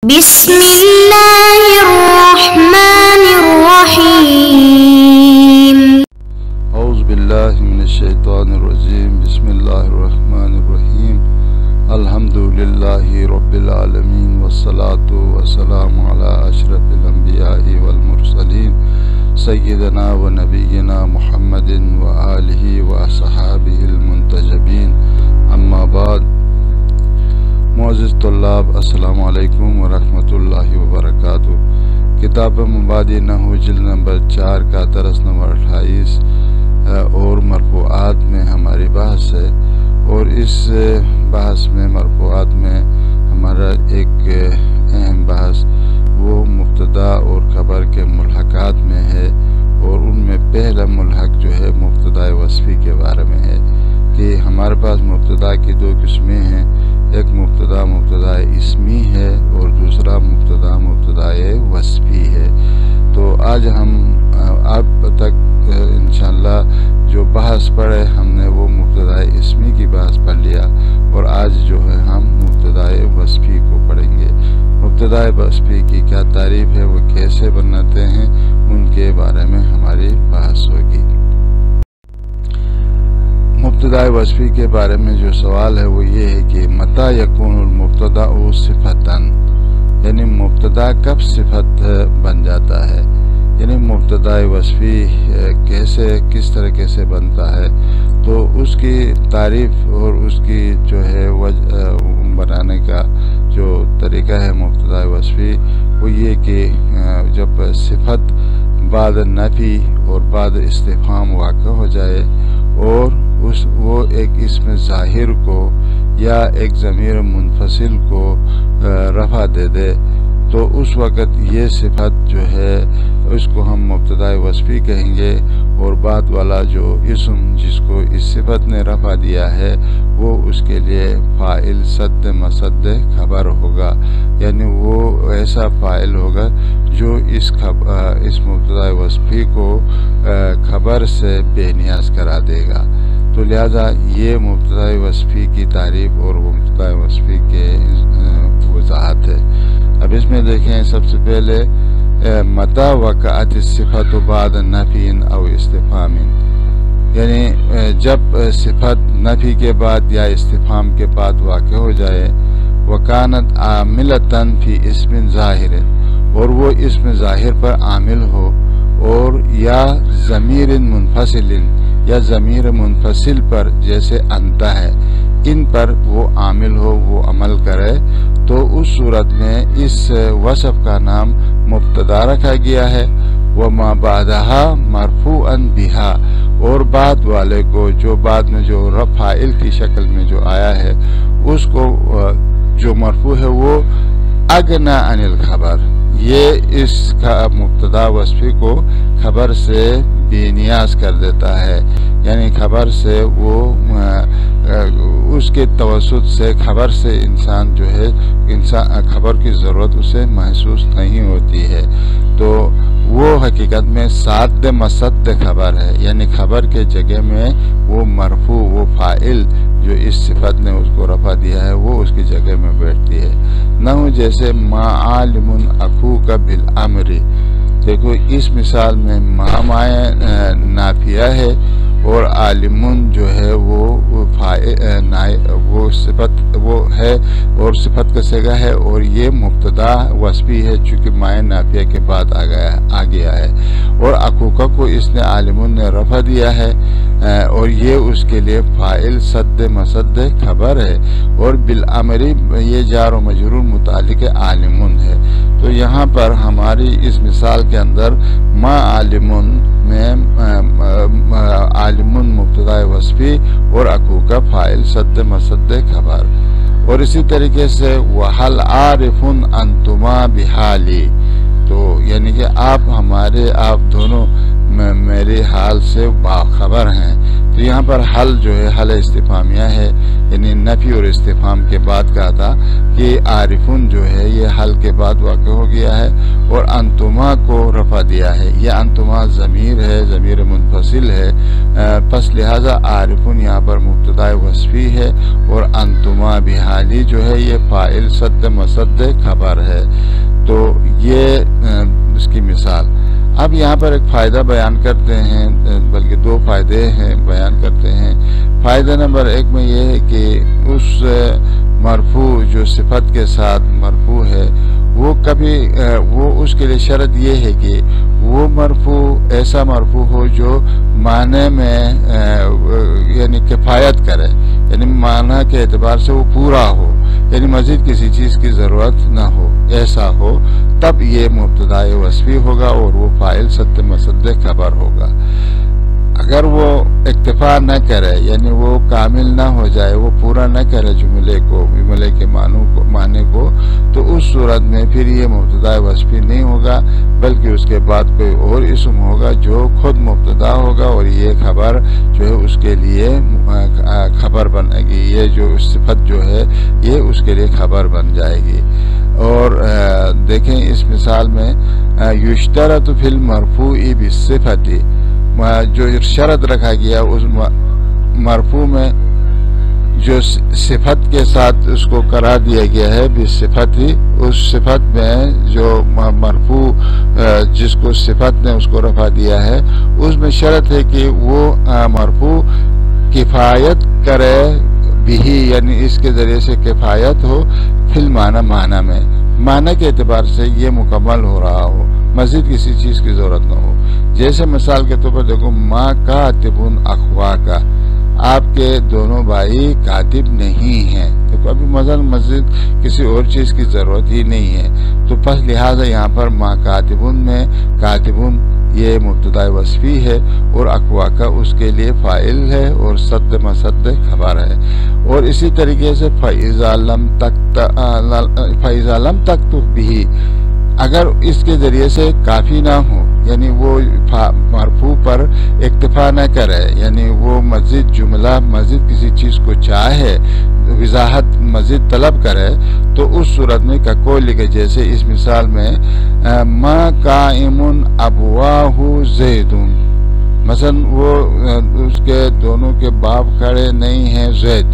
بسم الله الرحمن الرحيم. أعوذ بالله من الشيطان الرجيم. بسم الله الرحمن الرحيم. الحمد لله رب العالمين والصلاة والسلام على أشرف الأنبياء والمرسلين سيدنا ونبينا محمد وآله وأصحابه المنتجبين. أما بعد. معزز طلاب، السلام علیکم ورحمۃ اللہ وبرکاتہ. کتاب مبادی نحو جلد نمبر 4 کا درس نمبر 28 اور مرفوعات میں ہماری بحث ہے، اور اس بحث میں مرفوعات میں ہمارا ایک اہم بحث وہ مبتدا اور خبر کے ملحقات میں ہے، اور ان میں پہلا ملحق جو ہے مبتدا وصفی کے بارے میں ہے کہ ہمارے پاس مبتدا کی دو قسمیں ہیں. ایک مبتدا اسمی ہے اور دوسرا مبتدا وصفی ہے. تو آج ہم اب تک انشاءاللہ جو بحث پڑھے ہم نے وہ مبتدا اسمی کی بحث پڑھ لیا، اور آج جو ہے ہم مبتدا وصفی کو پڑھیں گے. مبتدا وصفی کی کیا تعریف ہے، وہ کیسے بناتے ہیں، ان کے بارے میں ہماری بحث ہوگی. مبتدا وصفی کے بارے میں جو سوال ہے وہ یہ ہے کہ متى یکون المبتدا صفتاً، یعنی مبتدا کب صفت بن جاتا ہے، یعنی مبتدا وصفی کس طریقے سے بنتا ہے. تو اس کی تعریف اور اس کی جو ہے بنانے کا جو طریقہ ہے مبتدا وصفی وہ یہ کہ جب صفت بعد نفی اور بعد استفہام واقع ہو جائے اور وہ ایک اسم ظاہر کو یا ایک ضمیر منفصل کو رفع دے دے، تو اس وقت یہ صفت جو ہے اس کو ہم مبتدا وصفی کہیں گے، اور بعد والا جو اسم جس کو اس صفت نے رفع دیا ہے وہ اس کے لیے فاعل صد مصد خبر ہوگا، یعنی وہ ایسا فاعل ہوگا جو اس مبتدا وصفی کو خبر سے بے نیاز کرا دے گا. تو لہذا یہ مبتدا وصفی کی تعریف اور مبتدا وصفی کے وضاحت ہے. اب اس میں دیکھیں سب سے پہلے متى وقعت الصفت بعد نفی او استفہام، یعنی جب صفت نفی کے بعد یا استفہام کے بعد واقع ہو جائے، وکانت عاملۃ فی اسم ظاہر، اور وہ اسم ظاہر پر عامل ہو، اور یا ضمیر منفصل یا ضمیر منفصل پر جیسے انت ہے ان پر وہ عامل ہو، وہ عمل کرے، تو اس صورت میں اس وصف کا نام مبتدا رکھا گیا ہے. وما بعدہا مرفوعا بہا، اور بعد والے کو جو بعد میں جو فاعل کی شکل میں جو آیا ہے اس کو جو مرفوع ہے وہ اغنا عن الخبر، یہ اس کا مبتدا وصفی کو خبر سے بے نیاز کر دیتا ہے، یعنی خبر سے وہ اس کے توسط سے خبر سے انسان جو ہے خبر کی ضرورت اسے محسوس نہیں ہوتی ہے. تو وہ حقیقت میں صاد مصد خبر ہے، یعنی خبر کے جگہ میں وہ مرفوع وہ فاعل جو اس صفت نے اس کو رفع دیا ہے وہ اس کی جگہ میں بیٹھتی ہے. نہ ہو جیسے ما عالم اخوک بالامر، دیکھو اس مثال میں ما نافیہ ہے اور عالمون جو ہے وہ صفت وہ ہے اور صفت کا صیغہ ہے، اور یہ مبتدا وصفی ہے چونکہ مائع نافیہ کے بعد آ گیا ہے، اور اخوکا کو اس نے عالمون نے رفع دیا ہے، اور یہ اس کے لیے فاعل صد مصد خبر ہے، اور بالامر یہ جار و مجرور متعلق عالمون ہے. تو یہاں پر ہماری اس مثال کے اندر ما عالمون میں عالمون مبتدا وصفی اور اخوکا فاعل صد مصد خبر. اور اسی طریقے سے وحل عارف انتما بحالی، تو یعنی کہ آپ دونوں میری حال سے باخبر ہیں۔ تو یہاں پر حل جو ہے حل استفہامیہ ہے، یعنی نفی اور استفہام کے بعد کہا تھا کہ عارفون جو ہے یہ حل کے بعد واقع ہو گیا ہے اور انتما کو رفع دیا ہے۔ یہ انتما ضمیر ہے، ضمیر منفصل ہے، پس لہذا عارفون یہاں پر مبتدا وصفی ہے اور انتما بحالی جو ہے یہ فاعل صد مصد خبر ہے۔ تو یہ اس کی مثال۔ اب یہاں پر ایک فائدہ بیان کرتے ہیں، بلکہ دو فائدے ہیں بیان کرتے ہیں۔ فائدہ نمبر ایک میں یہ ہے کہ اس مرفوع جو صفت کے ساتھ مرفوع ہے وہ اس کے لیے شرط یہ ہے کہ وہ مرفوع ایسا مرفوع ہو جو معنی میں یعنی کفایت کرے، یعنی معنی کے اعتبار سے وہ پورا ہو، یعنی مزید کسی چیز کی ضرورت نہ ہو، ایسا ہو تب یہ مبتدا وصفی ہوگا اور وہ فاعل صد مصد خبر ہوگا۔ اگر وہ اکتفا نہ کرے، یعنی وہ کامل نہ ہو جائے، وہ پورا نہ کرے جملے کے معنی کو، تو اس صورت میں پھر یہ مبتدا وصفی نہیں ہوگا، بلکہ اس کے بعد کوئی اور اسم ہوگا جو خود مبتدا ہوگا اور یہ خبر جو ہے اس کے لیے خبر بنے گی، یہ جو صفت جو ہے یہ اس کے لیے خبر بن جائے گی۔ اور دیکھیں اس مثال میں یشترط فی المرفوع بالصفت، جو شرط رکھا گیا اس مرفوع میں جو صفت کے ساتھ اس کو قرار دیا گیا ہے بالصفت، اس صفت میں جو مرفوع جس کو صفت نے اس کو رفع دیا ہے اس میں شرط ہے کہ وہ مرفوع کفایت کرے بھی، یعنی اس کے ذریعے سے کفایت ہو فی المعنی معنی میں، معنی کے اعتبار سے یہ مکمل ہو رہا ہو، مزید کسی چیز کی ضرورت نہ ہو۔ جیسے مثال کے طور پر دیکھو ما کاتبن اخواکا، آپ کے دونوں بھائی کاتب نہیں ہیں، دیکھو ابھی مزید کسی اور چیز کی ضرورت ہی نہیں ہے، تو پس لہٰذا یہاں پر ما کاتبن میں کاتبن یہ مبتدا وصفی ہے اور اخواکا اس کے لیے فاعل ہے اور صد مصد خبر ہے۔ اور اسی طریقے سے فَإِذَا لَمْ تَكْتُبْ بِهِ، اگر اس کے ذریعے سے کافی نہ ہو، یعنی وہ مرفوع پر اکتفا نہ کرے، یعنی وہ مزید جملہ مزید کسی چیز کو چاہے، وضاحت مزید طلب کرے، تو اس صورت میں کقول کے جیسے اس مثال میں ما قائم ابواہ زید، مثلا وہ اس کے دونوں کے باپ کھڑے نہیں ہیں زید،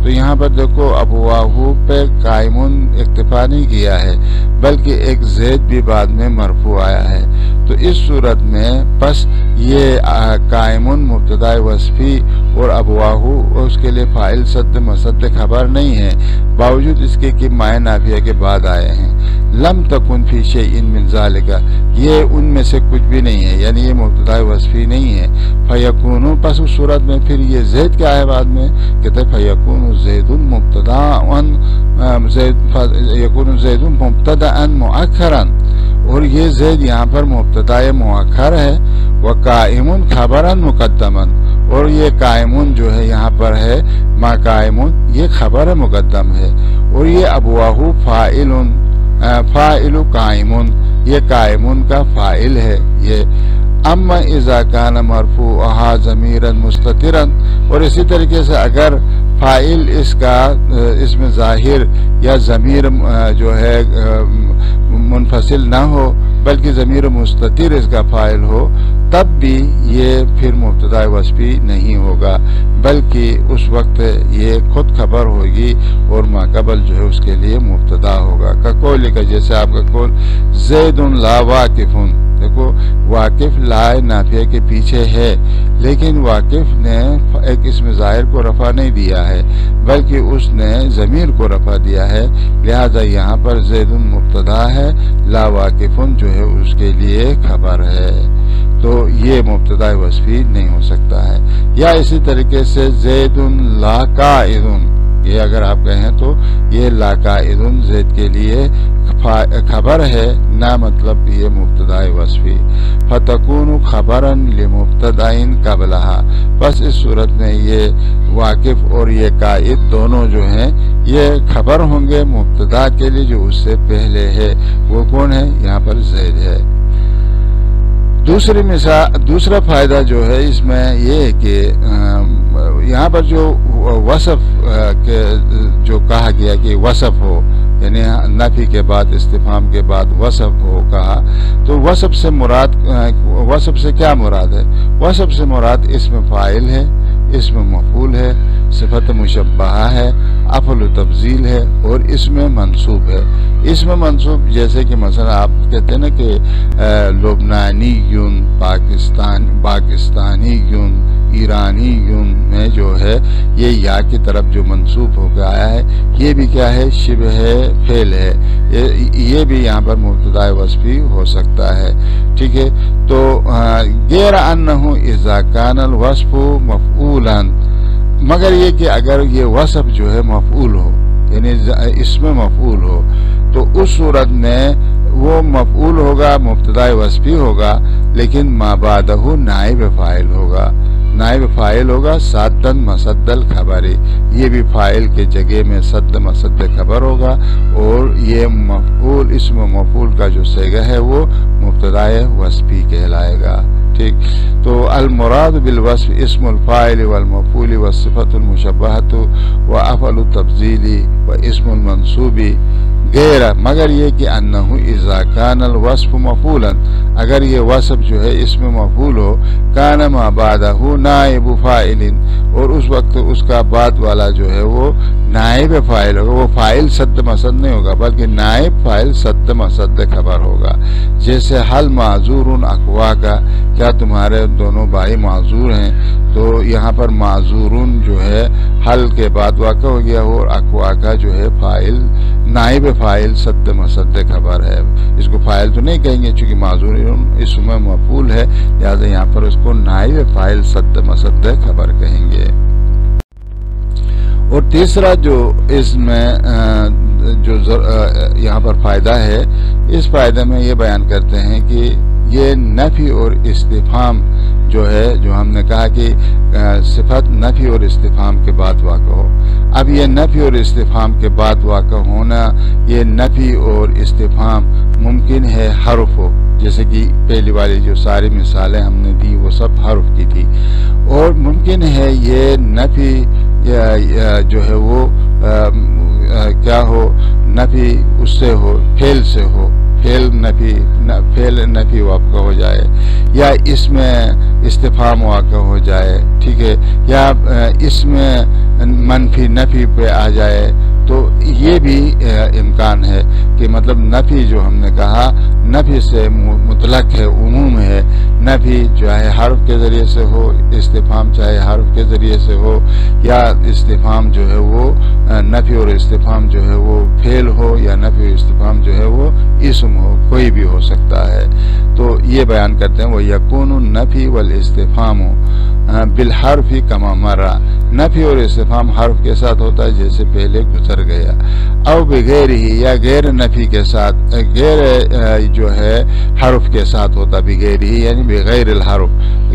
تو یہاں پر دیکھو ابواہو پہ قائمون اکتفا نہیں کیا ہے بلکہ ایک زید بھی بعد میں مرفوع آیا ہے، تو اس صورت میں پس یہ قائمون مبتدا وصفی اور ابواہو اس کے لیے فاعل صد مصد خبر نہیں ہے، باوجود اس کے کہ مائع نافیہ کے بعد آئے ہیں۔ لم تکن فی شیء من ذالک، یہ ان میں سے کچھ بھی نہیں ہے، یعنی یہ مبتدا وصفی نہیں ہے۔ فیکون، پس اس صورت میں پھر یہ زید کیا ہے بعد میں کہتے ہیں فیکون زید مبتدا یکون زید مبتدا مؤخرا، اور یہ زید یہاں پر مبتدا مؤخر ہے، وقائم خبرا مقدما، اور یہ قائمون جو ہے یہاں پر ہے ما قائمون یہ خبر مقدم ہے، اور یہ ابواہو فاعل قائمون، یہ قائمون کا فاعل ہے یہ۔ اما اذا کان مرفوعها ضمیرا مستترا، اور اسی طریقے سے اگر فاعل اس میں ظاہر یا ضمیر جو ہے منفصل نہ ہو بلکہ ضمیر مستتر اس کا فاعل ہو، تب بھی یہ پھر مبتدا وصفی نہیں ہوگا بلکہ اس وقت یہ خود خبر ہوگی اور ما قبل جو ہے اس کے لیے مبتدا ہوگا۔ کقول کا جیسے آپ کا قول زید لا واقفون، دیکھو واقف لا نافیہ کے پیچھے ہے لیکن واقف نے ایک اسم ظاہر کو رفع نہیں دیا ہے بلکہ اس نے ضمیر کو رفع دیا ہے، لہذا یہاں پر زید مبتدا ہے، لا واقفون جو ہے اس کے لیے خبر ہے، تو یہ مبتدا وصفی نہیں ہو سکتا ہے۔ یا اسی طریقے سے زید لا قائد، یہ اگر آپ کہیں تو یہ لا قائد زید کے لیے خبر ہے، نہ مطلب یہ مبتدا وصفی۔ فتکون خبرا لمبتدا قبلها، بس اس صورت میں یہ واقف اور یہ قائد دونوں جو ہیں یہ خبر ہوں گے مبتدا کے لیے جو اس سے پہلے ہے، وہ کون ہے؟ یہاں پر زید ہے۔ دوسرا فائدہ جو ہے اس میں یہ ہے کہ یہاں پر جو وصف جو کہا گیا کہ وصف ہو، یعنی نفی کے بعد استفہام کے بعد وصف ہو کہا، تو وصف سے کیا مراد ہے؟ وصف سے مراد اسم فاعل ہے، اسم مفعول ہے، صفت مشبہہ ہے، افعل تفضیل ہے اور اسم منصوب ہے۔ اسم منصوب جیسے کہ مثلا آپ کہتے ہیں نا کہ لبنانی یون، پاکستانی یون، ایرانی یون میں جو ہے یہ یا کی طرف جو منصوب ہو کے آیا ہے، یہ بھی کیا ہے؟ شبہ فعل ہے، یہ بھی یہاں پر مبتدا وصفی ہو سکتا ہے، ٹھیک ہے۔ تو غیر انہ اذا کان الوصف مفعولا، مگر یہ کہ اگر یہ وصف جو ہے مفعول ہو، یعنی اسم مفعول ہو، تو اس صورت میں وہ مفعول ہوگا، مبتدا وصفی ہوگا، لیکن ما بعدہ نائب فاعل ہوگا، نائب فاعل ہوگا سادن مصد الخبری، یہ بھی فاعل کے جگہ میں صد مصد خبر ہوگا، اور یہ مفعول اسم مفعول کا جو صیغہ ہے وہ مبتدا وصفی کہلائے گا، ٹھیک۔ تو المراد بالوصف اسم الفاعل والمفعول والصفۃ المشبہۃ وافعل التفضیل واسم المنصوب، غیر مگر یہ کہ انہ اذا کان الوصف مفعولا، اگر یہ وصف جو ہے اسم مفعول ہو، کان ما بعدہ نائب فاعل، اور اس وقت اس کا بعد والا جو ہے وہ نائب فاعل ہوگا، وہ فاعل صد مصد نہیں ہوگا بلکہ نائب فاعل صد مصد خبر ہوگا، جیسے حل معذور اقوا کا، کیا تمہارے دونوں بھائی معذور ہیں؟ تو یہاں پر معذورون جو ہے حل کے بعد واقع ہو گیا، اور اقوا کا جو ہے فاعل نائب فاعل صد مصد خبر ہے، اس کو فاعل تو نہیں کہیں گے چونکہ معذورون اسم مفعول ہے، لہذا یہاں پر اس کو نائب فاعل صد مصد خبر کہیں گے۔ اور تیسرا جو اس میں جو یہاں پر فائدہ ہے، اس فائدے میں یہ بیان کرتے ہیں کہ یہ نفی اور استفہام جو ہے، جو ہم نے کہا کہ صفت نفی اور استفہام کے بعد واقع ہو، اب یہ نفی اور استفہام کے بعد واقع ہونا، یہ نفی اور استفہام ممکن ہے حرف ہو، جیسے کہ پہلی والی جو ساری مثالیں ہم نے دی وہ سب حرف کی تھی، اور ممکن ہے یہ نفی جو ہے وہ کیا ہو، نفی اس سے ہو، فعل سے ہو، فعل نفی واقع ہو جائے، یا اس میں استفہام واقع ہو جائے، ٹھیک ہے، یا اس میں منفی نفی پہ آ جائے، تو یہ بھی امکان ہے کہ مطلب نفی جو ہم نے کہا نفی سے مطلق ہے، عموم ہے، نفی چاہے حرف کے ذریعے سے ہو، استفہام چاہے حرف کے ذریعے سے ہو، یا استفہام جو ہے وہ نفی اور استفہام جو ہے وہ فعل ہو، یا نفی اور استفہام جو ہے وہ اسم ہو، کوئی بھی ہو سکتا ہے۔ تو یہ بیان کرتے ہیں وہ یکون النفی والاستفہام بالحرف کما مرا، نفی اور استفہام حرف کے ساتھ ہوتا ہے جیسے پہلے گزر گیا، او بغیر ہی یا غیر نفی کے ساتھ، غیر جو ہے حرف کے ساتھ ہوتا، بغیر ہی یعنی بغیر الحرف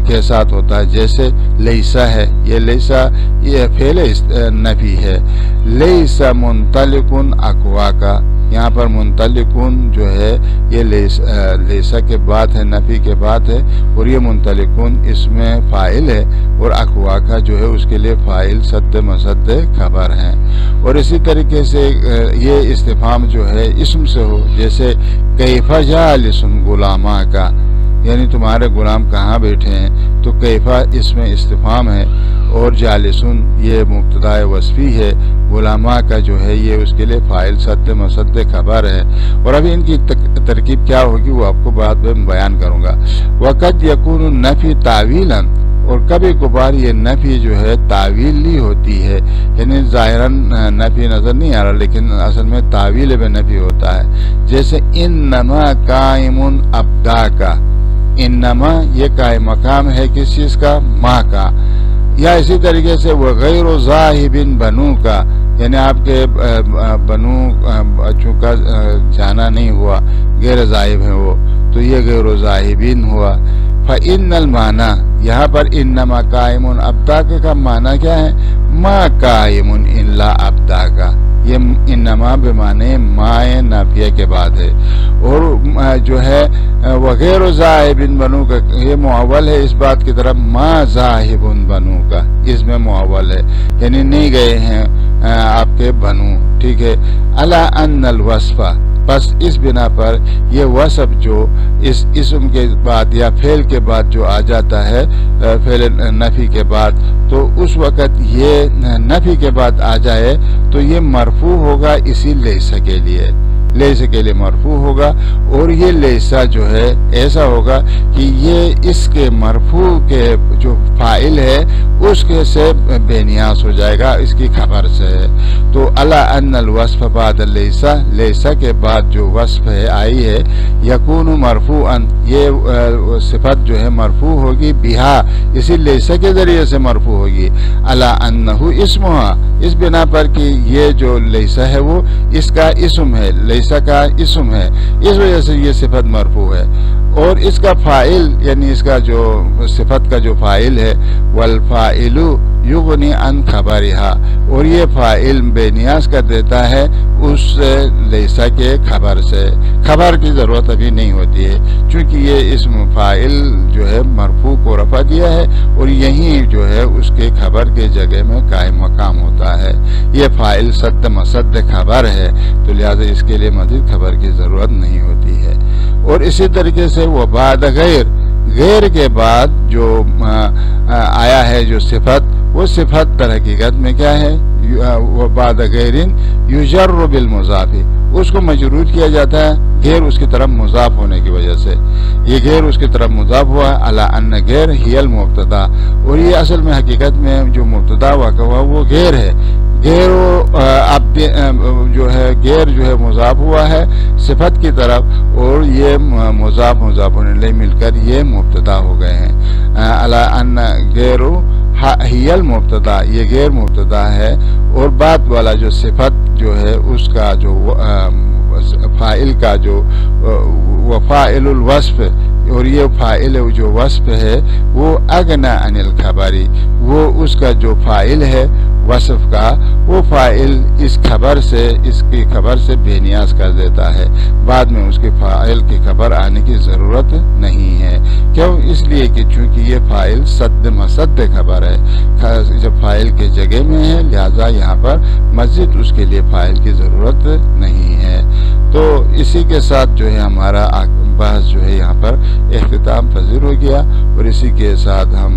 کے ساتھ ہوتا ہے، جیسے لیسا ہے، یہ لیسا یہ فعل نفی ہے، لیسا منطلقن اقوا کا، یہاں پر منطلقن جو ہے یہ لیسا کے بعد ہے، نفی کے بعد ہے، اور یہ منطلقن اس میں فاعل ہے، اور اقوا کا جو ہے اس کے لیے فاعل صد مصد خبر ہیں۔ اور اسی طریقے سے یہ استفہام جو ہے اسم سے ہو، جیسے کیف جالس غلاما کا، یعنی تمہارے غلام کہاں بیٹھے ہیں، تو کیفا اس میں استفہام ہے، اور جالسن یہ مبتدا وصفی ہے، غلاما کا جو ہے یہ اس کے لیے فاعل صد مصد خبر ہے۔ اور ابھی ان کی ترکیب کیا ہوگی وہ آپ کو بعد میں بیان کروں گا۔ وقد یکون النفی تعویلا، اور کبھی کبھار یہ نفی جو ہے تعویل لی ہوتی ہے، یعنی ظاہراً نفی نظر نہیں آ رہا لیکن اصل میں تعویل میں نفی ہوتا ہے، جیسے انما قائم ابدا کا، انما یہ قائم مقام ہے کس چیز کا، ماں کا، یا اسی طریقے سے وہ غیر ذاہب بنو کا، یعنی آپ کے بنو بچوں کا جانا نہیں ہوا، غیر ذاہب ہے وہ، تو یہ غیر ذاہبین ہوا۔ فَإِنَّ الْمَعْنَى، یہاں پر انما قائم ابدا کا معنی کیا ہے، ما قائم الا ابدا کا، یہ انما بمعنی مائے نافیہ کے بعد ہے، اور جو ہے وغیر ذاہب بنو کا یہ معول ہے اس بات کی طرف ما ذاہب بنو کا، اس میں معول ہے یعنی نہیں گئے ہیں آپ کے بنو، ٹھیک ہے۔ الا ان الوصف، بس اس بنا پر یہ وصف جو اس اسم کے بعد یا فعل کے بعد جو آ جاتا ہے، فعل نفی کے بعد، تو اس وقت یہ نفی کے بعد آ جائے تو یہ مرفوع ہوگا اسی لیسا کے لیے، لیسا کے لیے مرفوع ہوگا، اور یہ لیسا جو ہے ایسا ہوگا کہ یہ اس کے مرفوع کے جو فاعل ہے اس کے سے بے نیاز ہو جائے گا، اس کی خبر سے ہے۔ تو الا ان الوصف بعد لیسا، لیسا کے بعد جو وصف ہے آئی ہے، یکون مرفوعا، یہ صفت جو ہے مرفوع ہوگی، بہا، اسی لیسا کے ذریعے سے مرفوع ہوگی، الا انہ اسمہا، اس بنا پر کہ یہ جو لیسا ہے وہ اس کا اسم ہے، لیسا کا اسم ہے، اس وجہ سے یہ صفت مرفوع ہے۔ اور اس کا فاعل یعنی اس کا جو صفت کا جو فاعل ہے، والفاعل یغنی عن خبرها، اور یہ فاعل بے نیاز کر دیتا ہے اس لیسا کے خبر سے، خبر کی ضرورت ابھی نہیں ہوتی ہے، چونکہ یہ اسم فاعل جو ہے مرفوع کو رفع دیا ہے اور یہیں جو ہے اس کے خبر کے جگہ میں قائم مقام ہوتا ہے، یہ فاعل صد مصد خبر ہے، تو لہذا اس کے لیے مزید خبر کی ضرورت نہیں ہوتی ہے۔ اور اسی طریقے سے وہ بعد غیر، غیر کے بعد جو آیا ہے جو صفت، وہ صفت در حقیقت میں کیا ہے، وہ بعد غیر یجر بالمضاف، اس کو مجرور کیا جاتا ہے غیر اس کی طرف مضاف ہونے کی وجہ سے، یہ غیر اس کی طرف مضاف ہوا، الا ان غیر ہی المبتدا، اور یہ اصل میں حقیقت میں جو مبتدا واقع ہوا وہ غیر ہے، غیر جو ہے غیر جو ہے مضاف ہوا ہے صفت کی طرف، اور یہ مضاف ہونے لے مل کر یہ مبتدا ہو گئے ہیں، الا ان غیر ہی المبتدا، یہ غیر مبتدا ہے، اور بعد والا جو صفت جو ہے اس کا جو فاعل کا جو وفاعل الوصف، اور یہ فاعل جو وصف ہے وہ اغنا عن الخبری، وہ اس کا جو فاعل ہے وصف کا، وہ فاعل اس خبر سے، اس کی خبر سے بے نیاز کر دیتا ہے، بعد میں اس کے فاعل کی خبر آنے کی ضرورت نہیں ہے، کیوں؟ اس لیے کہ چونکہ یہ فاعل صد مصد خبر ہے، جب فاعل کے جگہ میں ہے لہذا یہاں پر مزید اس کے لیے فاعل کی ضرورت نہیں ہے۔ تو اسی کے ساتھ جو ہے ہمارا بحث جو ہے یہاں پر اختتام پذیر ہو گیا، اور اسی کے ساتھ ہم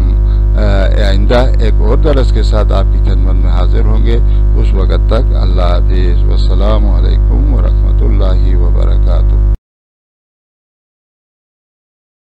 آئندہ ایک اور درس کے ساتھ آپ کی خدمت میں حاضر ہوں گے، اس وقت تک اللہ حافظ، والسلام علیکم ورحمۃ اللہ وبرکاتہ۔